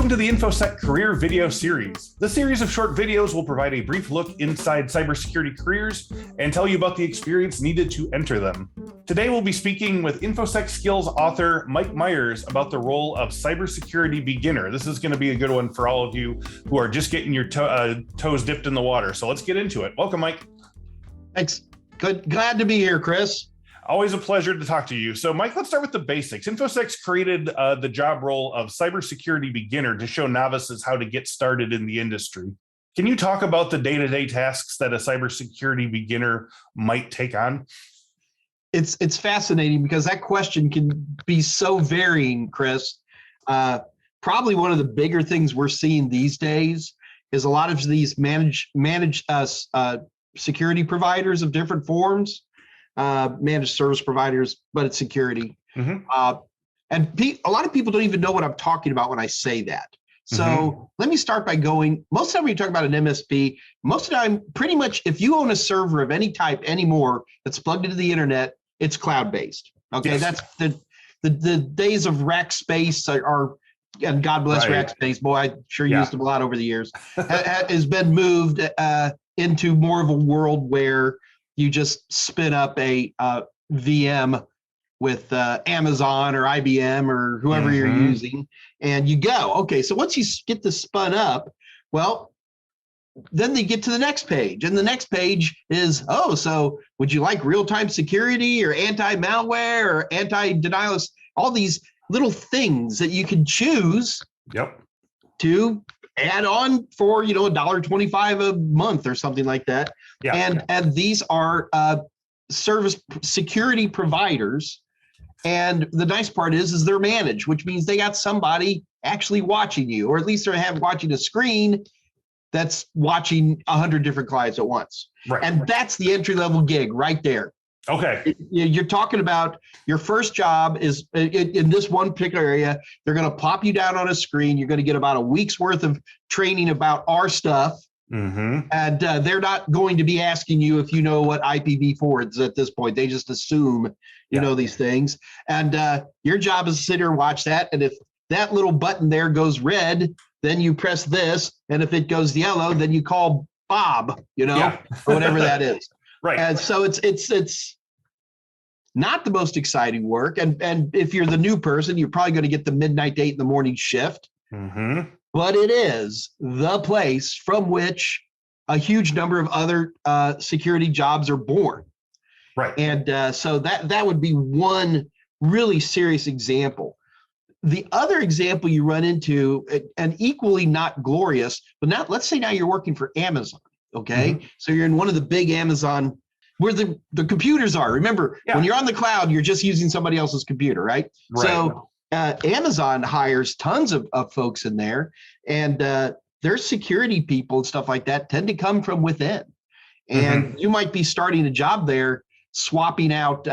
Welcome to the Infosec Career Video Series. This series of short videos will provide a brief look inside cybersecurity careers and tell you about the experience needed to enter them. Today, we'll be speaking with Infosec Skills author Mike Myers about the role of Cybersecurity Beginner. This is going to be a good one for all of you who are just getting your toes dipped in the water. So let's get into it. Welcome, Mike. Thanks. Good. Glad to be here, Chris. Always a pleasure to talk to you. So, Mike, let's start with the basics. Infosec's created the job role of Cybersecurity Beginner to show novices how to get started in the industry. Can you talk about the day-to-day tasks that a cybersecurity beginner might take on? It's fascinating because that question can be so varying, Chris. Probably one of the bigger things we're seeing these days is a lot of these managed security providers of different forms. Managed service providers, but it's security. And a lot of people don't even know what I'm talking about when I say that. So let me start by going, most of the time when you talk about an MSP, most of the time, pretty much if you own a server of any type anymore that's plugged into the internet, it's cloud-based. Okay, yes. That's the days of rack space are and God bless rack space, boy, I sure used them a lot over the years, has been moved into more of a world where you just spin up a VM with Amazon or IBM or whoever you're using, and you go. Okay, so once you get this spun up, well, then they get to the next page, and the next page is, oh, so would you like real-time security or anti-malware or anti-denial? All these little things that you can choose to add on for, $1.25 a month or something like that. And these are service security providers. And the nice part is they're managed, which means they got somebody actually watching you, or at least they're watching a screen that's watching 100 different clients at once. And that's the entry-level gig right there. Okay. You're talking about your first job is in this one particular area. They're going to plop you down on a screen. You're going to get about a week's worth of training about our stuff. And they're not going to be asking you if you know what IPv4 is at this point. They just assume you know these things. And your job is to sit here and watch that. And if that little button there goes red, then you press this. And if it goes yellow, then you call Bob, or whatever that is. And so it's not the most exciting work. And if you're the new person, you're probably going to get the midnight to 8 in the morning shift. But it is the place from which a huge number of other security jobs are born. And so that would be one really serious example. The other example you run into, and equally not glorious, but now let's say now you're working for Amazon. Okay, so you're in one of the big Amazon where the computers are. Remember, when you're on the cloud, you're just using somebody else's computer, right? So Amazon hires tons of folks in there, and their security people and stuff like that tend to come from within. And you might be starting a job there, swapping out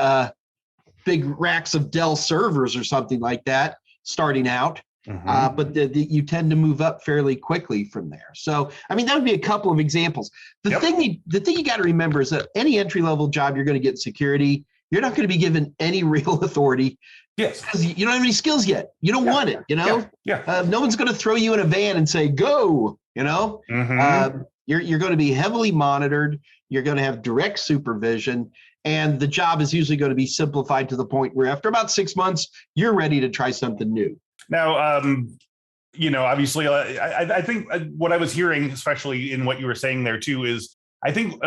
big racks of Dell servers or something like that, starting out. But you tend to move up fairly quickly from there. So, I mean, that would be a couple of examples. The thing you got to remember is that any entry-level job you're going to get in security, you're not going to be given any real authority. Because you don't have any skills yet. You don't want it, no one's going to throw you in a van and say, go, You're going to be heavily monitored. You're going to have direct supervision. And the job is usually going to be simplified to the point where after about 6 months, you're ready to try something new. Now, obviously, I think what I was hearing, especially in what you were saying there too, is I think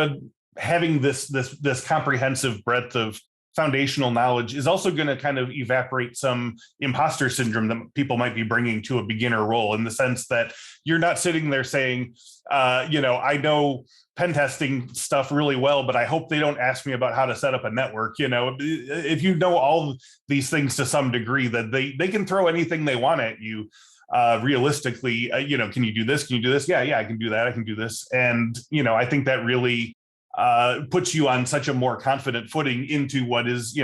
having this comprehensive breadth of foundational knowledge is also going to kind of evaporate some imposter syndrome that people might be bringing to a beginner role, in the sense that you're not sitting there saying, I know pen testing stuff really well, but I hope they don't ask me about how to set up a network. If you know all these things to some degree, that they can throw anything they want at you. Realistically, can you do this? Can you do this? Yeah, I can do that. I can do this. And, I think that really puts you on such a more confident footing into what is,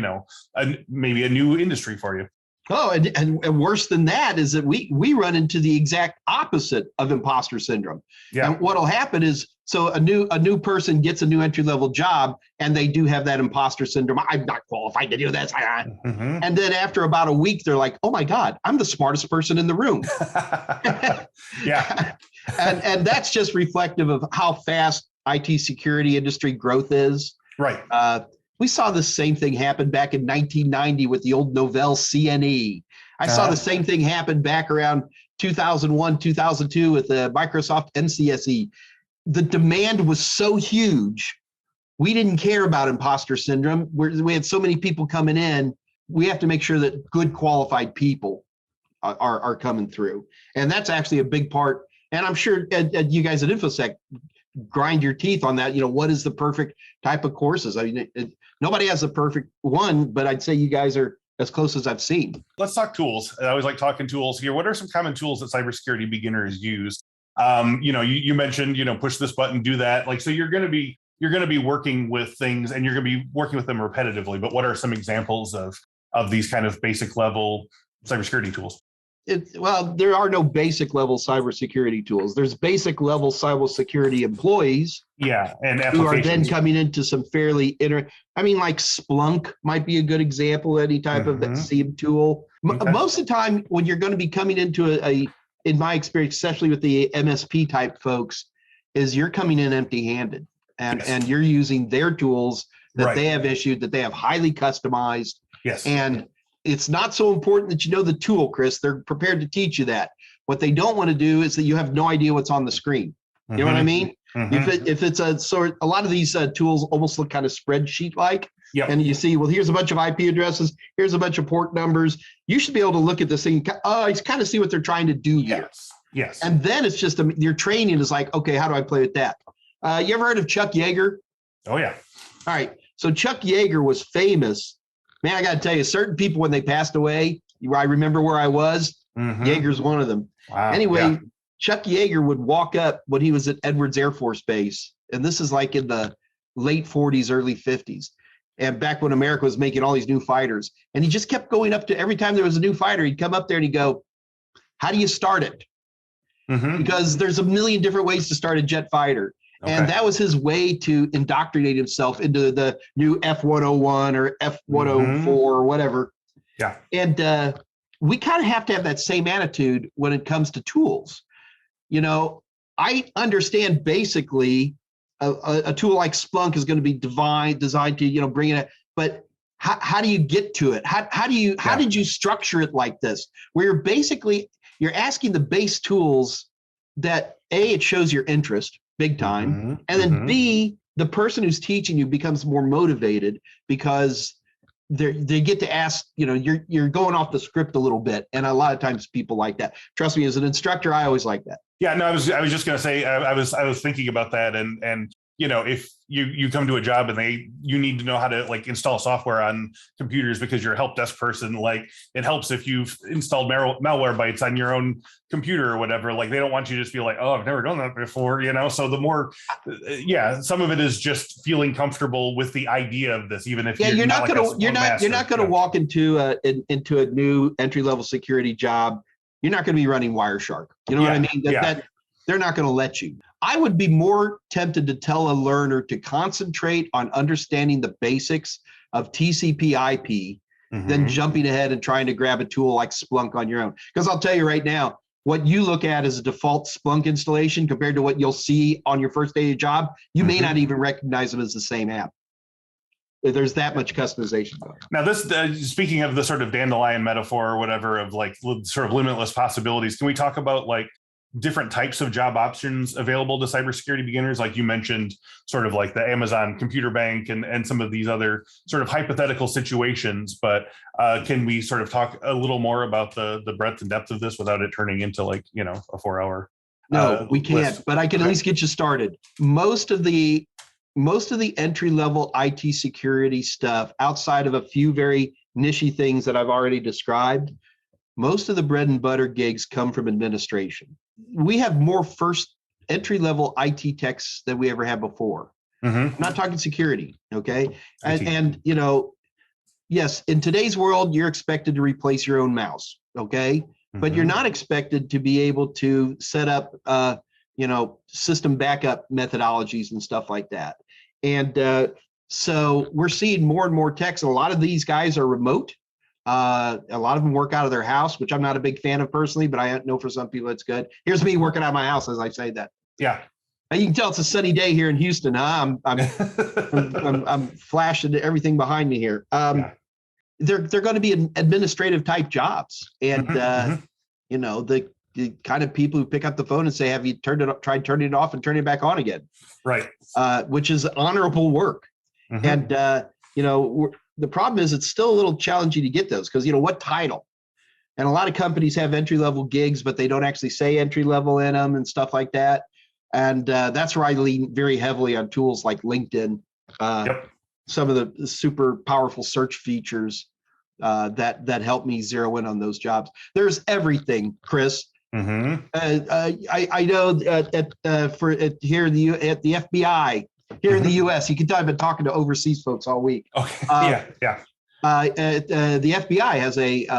maybe a new industry for you. Oh, and worse than that is that we run into the exact opposite of imposter syndrome. Yeah. And what'll happen is, so a new person gets a new entry level job, and they do have that imposter syndrome. I'm not qualified to do this. Mm-hmm. And then after about a week, they're like, "Oh my God, I'm the smartest person in the room." Yeah. and that's just reflective of how fast IT security industry growth is. Right. We saw the same thing happen back in 1990 with the old Novell CNE. I saw the same thing happen back around 2001, 2002 with the Microsoft NCSE. The demand was so huge, we didn't care about imposter syndrome. We had so many people coming in. We have to make sure that good qualified people are coming through. And that's actually a big part. And I'm sure you guys at Infosec grind your teeth on that. What is the perfect type of courses? I mean, nobody has the perfect one, but I'd say you guys are as close as I've seen. Let's talk tools. I always like talking tools here. What are some common tools that cybersecurity beginners use? You mentioned, push this button, do that. So you're going to be working with things, and you're going to be working with them repetitively. But what are some examples of these kind of basic level cybersecurity tools? Well, there are no basic level cybersecurity tools. There's basic level cybersecurity employees. Yeah, and who are then coming into some fairly like Splunk might be a good example. Any type of SIEM tool. Okay. Most of the time, when you're going to be coming into in my experience, especially with the MSP type folks, is you're coming in empty-handed, and you're using their tools that they have issued, that they have highly customized. Yes, and it's not so important that you know the tool, Chris. They're prepared to teach you that. What they don't want to do is that you have no idea what's on the screen. You know what I mean? If it's a lot of these tools almost look kind of spreadsheet like, and you see, well, here's a bunch of IP addresses, here's a bunch of port numbers. You should be able to look at this thing, kind of see what they're trying to do here. Yes. And then it's just your training is like, okay, how do I play with that? You ever heard of Chuck Yeager? Oh yeah. All right. So Chuck Yeager was famous. Man, I got to tell you, certain people, when they passed away, I remember where I was. Yeager's one of them. Wow. Anyway, Chuck Yeager would walk up when he was at Edwards Air Force Base, and this is like in the late 40s, early 50s, and back when America was making all these new fighters. And he just kept going up to, every time there was a new fighter, he'd come up there and he'd go, "How do you start it?" Because there's a million different ways to start a jet fighter. Okay. And that was his way to indoctrinate himself into the new F-101 or F-104 or whatever. Yeah. And we kind of have to have that same attitude when it comes to tools. I understand basically a tool like Splunk is going to be designed to, bring it, but how do you get to it? How did you structure it like this? Where you're asking the base tools that A, it shows your interest big time. And then B, the person who's teaching you becomes more motivated because they get to ask, you're going off the script a little bit. And a lot of times people like that. Trust me, as an instructor, I always like that. Yeah, no, I was just going to say, I was thinking about that. And if you come to a job and you need to know how to install software on computers because you're a help desk person, it helps if you've installed malware bytes on your own computer or whatever. They don't want you to just be like, "Oh, I've never done that before," So the more, some of it is just feeling comfortable with the idea of this, even if you're not going to walk into a new entry level security job. You're not going to be running Wireshark. You know what I mean? That they're not going to let you. I would be more tempted to tell a learner to concentrate on understanding the basics of TCP/IP than jumping ahead and trying to grab a tool like Splunk on your own. Because I'll tell you right now, what you look at as a default Splunk installation compared to what you'll see on your first day of job, you may not even recognize them as the same app. There's that much customization going on. Now, this speaking of the sort of dandelion metaphor or whatever of sort of limitless possibilities, can we talk about different types of job options available to cybersecurity beginners? Like you mentioned, sort of like the Amazon computer bank and some of these other sort of hypothetical situations. But can we sort of talk a little more about the breadth and depth of this without it turning into a 4-hour? No, we can't. List? But I can at least get you started. Most of the entry-level IT security stuff, outside of a few very niche things that I've already described, most of the bread and butter gigs come from administration. We have more first entry-level IT techs than we ever had before. I'm not talking security, okay? And yes, in today's world, you're expected to replace your own mouse, okay? But you're not expected to be able to set up, system backup methodologies and stuff like that. And so we're seeing more and more techs, and a lot of these guys are remote. A lot of them work out of their house, which I'm not a big fan of personally, but I know for some people it's good. Here's me working out of my house as I say that. Yeah. You can tell it's a sunny day here in Houston, huh? I'm flashing everything behind me here. They're going to be administrative type jobs, and the kind of people who pick up the phone and say, "Have you tried turning it off and turning it back on again?" Right. Which is honorable work, and the problem is it's still a little challenging to get those because what title? And a lot of companies have entry level gigs, but they don't actually say entry level in them and stuff like that. And that's where I lean very heavily on tools like LinkedIn, some of the super powerful search features that help me zero in on those jobs. There's everything, Chris. I know here at the FBI here in the U.S. You can tell I've been talking to overseas folks all week. Okay. The FBI has the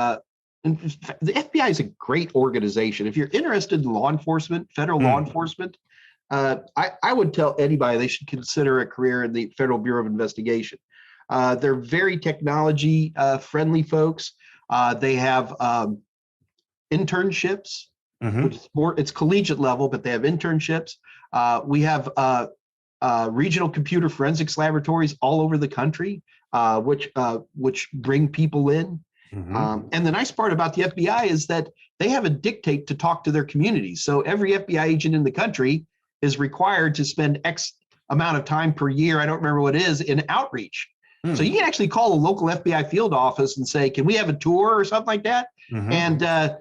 FBI is a great organization. If you're interested in law enforcement, federal law enforcement, I would tell anybody they should consider a career in the Federal Bureau of Investigation. They're very technology friendly folks. They have internships, which is it's collegiate level, but they have internships. We have regional computer forensics laboratories all over the country, which bring people in. And the nice part about the FBI is that they have a dictate to talk to their communities. So every FBI agent in the country is required to spend X amount of time per year, I don't remember what it is, in outreach. So you can actually call a local FBI field office and say, can we have a tour or something like that? And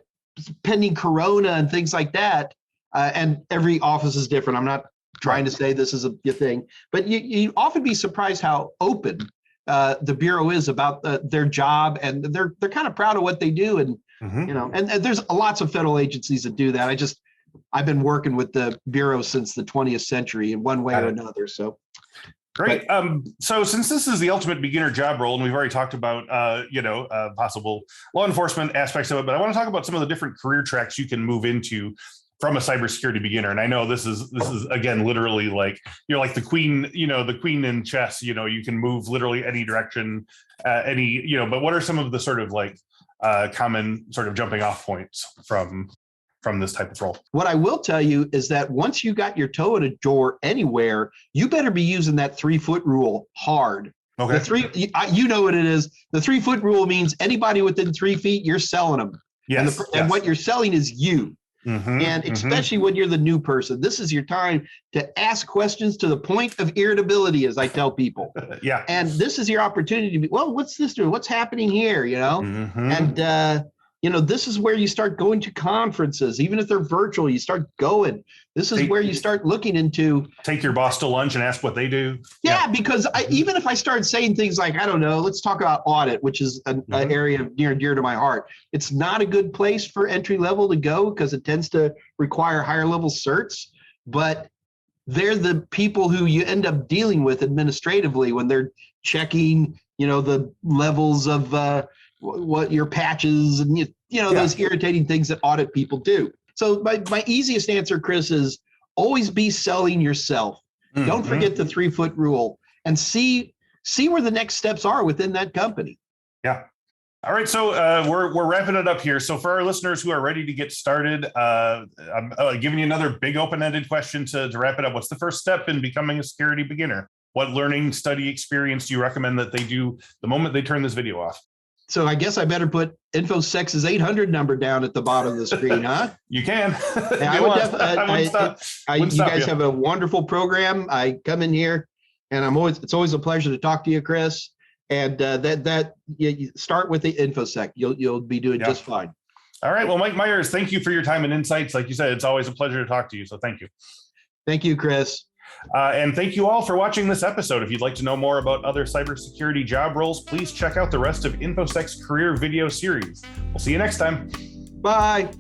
pending Corona and things like that, and every office is different. I'm not trying to say this is a thing, but you often be surprised how open the Bureau is about their job, and they're kind of proud of what they do. And, and there's lots of federal agencies that do that. I've been working with the Bureau since the 20th century in one way or another. So great. So since this is the ultimate beginner job role, and we've already talked about, possible law enforcement aspects of it, but I want to talk about some of the different career tracks you can move into from a cybersecurity beginner. And I know this is again, literally like, you're like the queen in chess, you can move literally any direction, but what are some of the sort of like common sort of jumping off points from this type of role? What I will tell you is that once you got your toe in a door anywhere, you better be using that 3-foot rule hard. Okay. You know what it is. The 3-foot rule means anybody within 3 feet, you're selling them. Yes. And what you're selling is you. And especially when you're the new person, this is your time to ask questions to the point of irritability, as I tell people. And this is your opportunity to be, well, what's this doing? What's happening here? And this is where you start going to conferences, even if they're virtual, you start going. This is where you start looking into. Take your boss to lunch and ask what they do. Yeah, because even if I start saying things like, I don't know, let's talk about audit, which is an area near and dear to my heart. It's not a good place for entry level to go because it tends to require higher level certs, but they're the people who you end up dealing with administratively when they're checking, the levels of what your patches and those irritating things that audit people do. So my easiest answer, Chris, is always be selling yourself. Don't forget the 3-foot rule, and see where the next steps are within that company. Yeah. All right. So we're wrapping it up here. So for our listeners who are ready to get started, I'm giving you another big open-ended question to wrap it up. What's the first step in becoming a security beginner? What learning, study experience do you recommend that they do the moment they turn this video off? So I guess I better put Infosec's 800 number down at the bottom of the screen, huh? You can. You guys have a wonderful program. I come in here, and it's always a pleasure to talk to you, Chris. And you start with the Infosec. You'll be doing just fine. All right. Well, Mike Myers, thank you for your time and insights. Like you said, it's always a pleasure to talk to you. So thank you. Thank you, Chris. And thank you all for watching this episode. If you'd like to know more about other cybersecurity job roles, please check out the rest of Infosec's career video series. We'll see you next time. Bye.